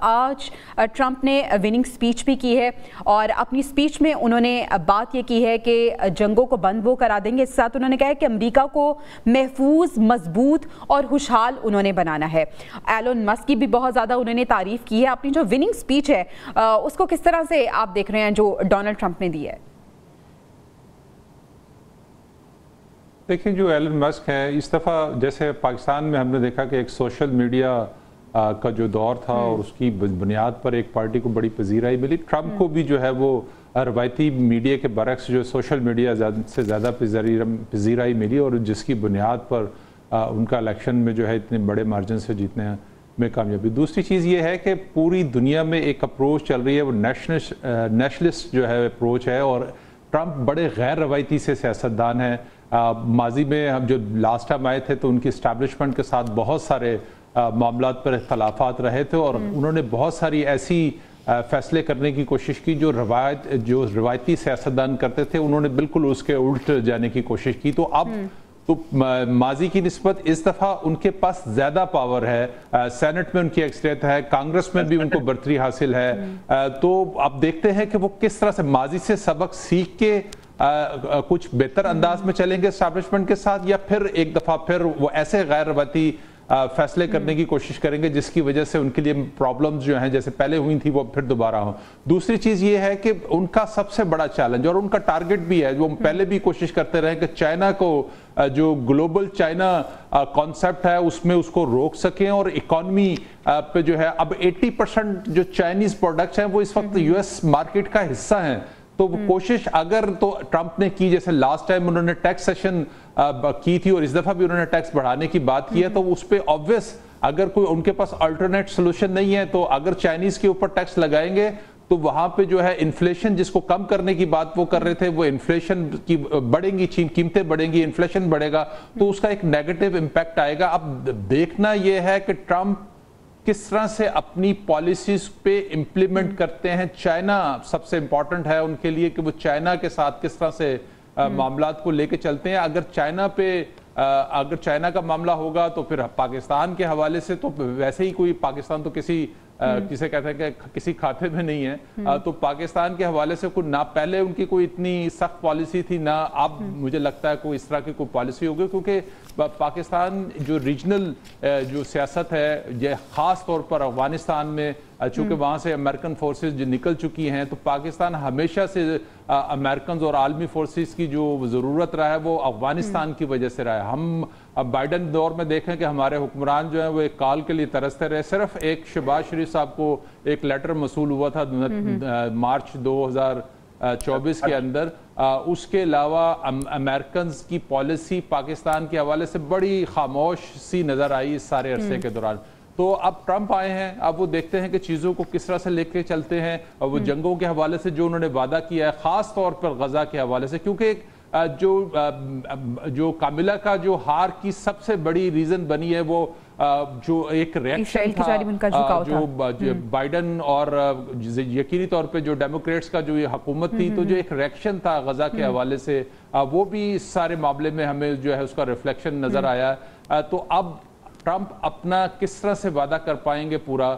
آج ٹرمپ نے winning speech بھی کی ہے اور اپنی سپیچ میں انہوں نے بات یہ کی ہے کہ جنگوں کو بند وہ کرا دیں گے. اس ساتھ انہوں نے کہا ہے کہ امریکہ کو محفوظ، مضبوط اور خوشحال انہوں نے بنانا ہے. ایلون مسک کی بھی بہت زیادہ انہوں نے تعریف کی ہے. اپنی جو وننگ سپیچ ہے اس کو کس طرح سے آپ دیکھ رہے ہیں جو ڈونلڈ ٹرمپ نے دی ہے؟ دیکھیں، جو ایلن مسک ہے اس دفعہ جیسے پاکستان میں ہم نے دیکھا کہ ایک سوشل میڈیا کا جو دور تھا اور اس کی بنیاد پر ایک پارٹی کو بڑی پذیرائی ملی. ٹرمپ کو بھی جو ہے وہ روایتی میڈیا کے برعکس جو سوشل میڈیا سے زیادہ پذیرائی ملی اور جس کی بنیاد پر ان کا الیکشن میں جو ہے اتنے بڑے مارجن سے جیتنے میں کامیابی. دوسری چیز یہ ہے کہ پوری دنیا میں ایک اپروچ چل رہی ہے، وہ نیشنلسٹ جو ہے اپروچ ہے، اور ٹرمپ بڑے غیر روایتی سے سیاستدان ہیں. ماضی میں ہم جو لاسٹ ٹائم آئے تھے تو ان کی اسٹیبلشمنٹ کے ساتھ بہت سارے معاملات پر اختلافات رہے تھے اور انہوں نے بہت ساری ایسی فیصلے کرنے کی کوشش کی جو روایتی سیاستدان کرتے تھے، انہوں نے بالکل اس کے الٹ جانے کی کوشش کی. تو اب تو ماضی کی نسبت اس دفعہ ان کے پاس زیادہ پاور ہے، سینٹ میں ان کی اکثریت ہے، کانگریس میں بھی ان کو برتری حاصل ہے. تو اب دیکھتے ہیں کہ وہ کس طرح سے ماضی سے سبق سیکھ کے کچھ بہتر انداز میں چلیں گے اسٹیبلشمنٹ کے ساتھ، یا پھر ایک دفعہ پھر وہ ایسے غیر روایتی فیصلے کرنے کی کوشش کریں گے جس کی وجہ سے ان کے لیے پرابلمز جو ہیں جیسے پہلے ہوئی تھی وہ پھر دوبارہ ہوں. دوسری چیز یہ ہے کہ ان کا سب سے بڑا چیلنج اور ان کا ٹارگٹ بھی ہے، وہ پہلے بھی کوشش کرتے رہے کہ چائنا کو جو گلوبل چائنا کانسیپٹ ہے اس میں اس کو روک سکیں اور اکانومی پہ جو ہے اب 80% جو چائنیز پروڈکٹس ہیں وہ اس وقت یو ایس مارکیٹ کا حصہ ہیں. تو وہ کوشش اگر تو ٹرمپ نے کی، جیسے لاسٹ ٹائم انہوں نے ٹیکس سیشن کی تھی اور اس دفعہ بھی انہوں نے ٹیکس بڑھانے کی بات کی ہے، تو اس پہ obvious اگر کوئی ان کے پاس الٹرنیٹ سولوشن نہیں ہے تو اگر چائنیز کے اوپر ٹیکس لگائیں گے تو وہاں پہ جو ہے انفلیشن جس کو کم کرنے کی بات وہ کر رہے تھے، وہ انفلیشن کی بڑھیں گی، قیمتیں بڑھیں گی، انفلیشن بڑھے گا تو اس کا ایک نیگیٹو امپیکٹ آئے گا. اب دیکھنا یہ ہے کہ ٹرمپ کس طرح سے اپنی پالیسیز پہ امپلیمنٹ کرتے ہیں. چائنا سب سے امپورٹنٹ ہے ان کے لیے کہ وہ چائنا کے ساتھ کس طرح سے معاملات کو لے کے چلتے ہیں. اگر چائنا کا معاملہ ہوگا تو پھر پاکستان کے حوالے سے تو ویسے ہی کوئی پاکستان تو کسے کہتے ہیں کہ کسی کھاتے میں نہیں ہے، تو پاکستان کے حوالے سے کوئی نہ پہلے ان کی کوئی اتنی سخت پالیسی تھی، نہ اب مجھے لگتا ہے کوئی اس طرح کی کوئی پالیسی ہوگی، کیونکہ پاکستان جو ریجنل جو سیاست ہے یہ خاص طور پر افغانستان میں چونکہ وہاں سے امریکن فورسز جو نکل چکی ہیں تو پاکستان ہمیشہ سے امریکنز اور عالمی فورسز کی جو ضرورت رہا ہے وہ افغانستان کی وجہ سے رہا ہے. ہم اب بائیڈن دور میں دیکھیں کہ ہمارے حکمران جو ہیں وہ ایک کال کے لیے ترستے رہے. صرف ایک شہباز شریف صاحب کو ایک لیٹر موصول ہوا تھا مارچ 2024 کے اندر، اس کے علاوہ امریکنز کی پالیسی پاکستان کے حوالے سے بڑی خاموش سی نظر آئی اس سارے عرصے کے دوران. تو اب ٹرمپ آئے ہیں، اب وہ دیکھتے ہیں کہ چیزوں کو کس طرح سے لے کے چلتے ہیں اور وہ جنگوں کے حوالے سے جو انہوں نے وعدہ کیا ہے خاص طور پر غزہ کے حوالے سے، کیونکہ جو کاملہ کا جو ہار کی سب سے بڑی ریزن بنی ہے وہ جو ایک ریئیکشن تھا جو بائیڈن اور یقینی طور پہ جو ڈیموکریٹس کا جو یہ حکومت تھی تو جو ایک ریئیکشن تھا غزہ کے حوالے سے وہ بھی اس سارے معاملے میں ہمیں جو ہے اس کا ریفلیکشن نظر آیا. تو اب ٹرمپ اپنا کس طرح سے وعدہ کر پائیں گے پورا،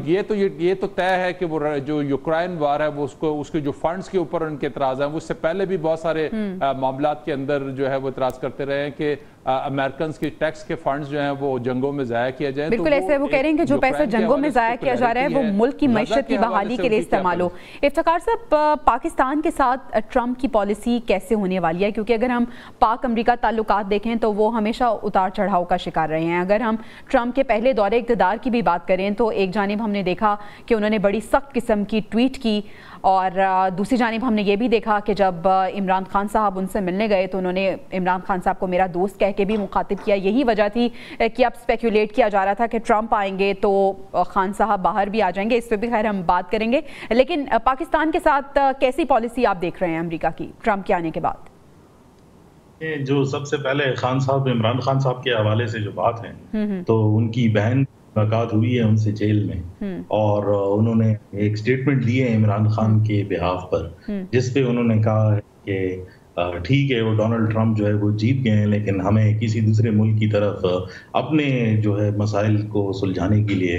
یہ تو طے ہے کہ وہ جو یوکرائن وار ہے وہ اس کے جو فنڈز کے اوپر ان کے اعتراض ہیں، وہ اس سے پہلے بھی بہت سارے معاملات کے اندر جو ہے وہ اعتراض کرتے رہے ہیں کہ امریکنز کی ٹیکس کے فنڈز جو ہیں وہ جنگوں میں ضائع کیا جائیں. بالکل ایسے وہ کہہ رہے ہیں کہ جو پیسہ جنگوں میں ضائع کیا جا رہا ہے وہ ملک کی معیشت کی بحالی کے لیے استعمال ہو. افتخار صاحب، پاکستان کے ساتھ ٹرمپ کی پالیسی کیسے ہونے والی ہے؟ کیونکہ اگر ہم پاک امریکہ تعلقات دیکھیں تو وہ ہمیشہ اتار چڑھاؤ کا شکار رہے ہیں. اگر ہم ٹرمپ کے پہلے دور اقتدار کی بھی بات کریں تو ایک جانب ہم نے دیکھا کہ انہوں نے بڑی سخت قسم کی ٹویٹ کی اور دوسری جانب ہم نے یہ بھی دیکھا کہ جب عمران خان صاحب ان سے ملنے گئے تو انہوں نے عمران خان صاحب کو میرا دوست کہہ کے بھی مخاطب کیا. یہی وجہ تھی کہ اب اسپیکولیٹ کیا جا رہا تھا کہ ٹرمپ آئیں گے تو خان صاحب باہر بھی آ جائیں گے. اس پہ بھی خیر ہم بات کریں گے، لیکن پاکستان کے ساتھ کیسی پالیسی آپ دیکھ رہے ہیں امریکہ کی ٹرمپ کے آنے کے بعد؟ جو سب سے پہلے خان صاحب عمران خان صاحب کے حوالے سے جو بات ہے تو ان کی بہن ملاقات ہوئی ہے ان سے جیل میں اور انہوں نے ایک سٹیٹمنٹ دی ہے عمران خان کے بہاف پر جس پہ انہوں نے کہا ہے کہ ٹھیک ہے وہ ڈونلڈ ٹرمپ جو ہے وہ جیت گئے ہیں لیکن ہمیں کسی دوسرے ملک کی طرف اپنے جو ہے مسائل کو سلجھانے کے لیے